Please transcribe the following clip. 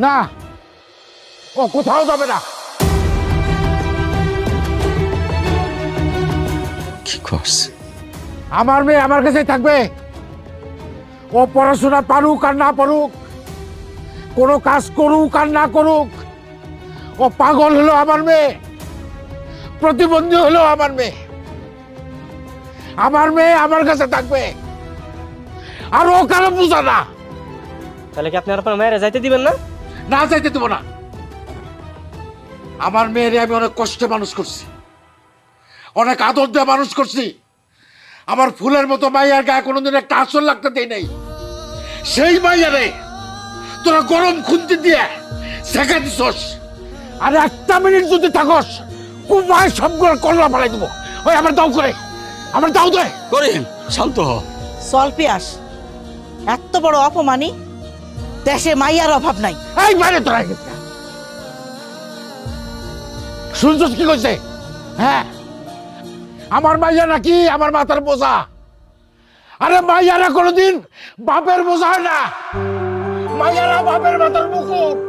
না, ও কোথাও যাবে না। কি করছ? আমার মেয়ে আমার কাছেই থাকবে। ও পড়াশোনা পারুক আর না পারুক, কোনো কাজ করুক আর না করুক, ও পাগল হলো আমার মেয়ে, প্রতিবন্ধী হলো আমার মেয়ে। আমার মেয়ে আমার কাছে থাকবে, আর ও কারো বুঝা না। তাহলে কি আপনি আপনার মেয়েরা যাইতে দিবেন না? না, যাইতে দেবো না। আমার মেয়েরে আমি অনেক কষ্টে মানুষ করছি, অনেক আদর দিয়ে মানুষ করছি। আমার ফুলের মতো মাইয়ার গায়ে কোনোদিন একটা আসর লাগতে দেই নাই। সেই মাইয়ারে তোরা গরম খুন্তি দিয়ে শেখা দিছস। আর একটা মিনিট যদি থাকস, কুমায় সবগুলো কল্লা পালাই দেবো। ওই আমার দাও করে, আমার দাও দে। করিম শান্ত হ। চল পিয়াস, এত বড় অপমানি দেশে মাইয়ার অভাব নাই। এই বাইরে তোরা শুনছস কি কইছে? হ্যাঁ, আমার মাইয়া নাকি আমার মাথার বোঝা। আরে মাইয়ারা কোনোদিন বাপের বোঝা হয় না, মাইয়ারা বাপের মাথার মুকুট।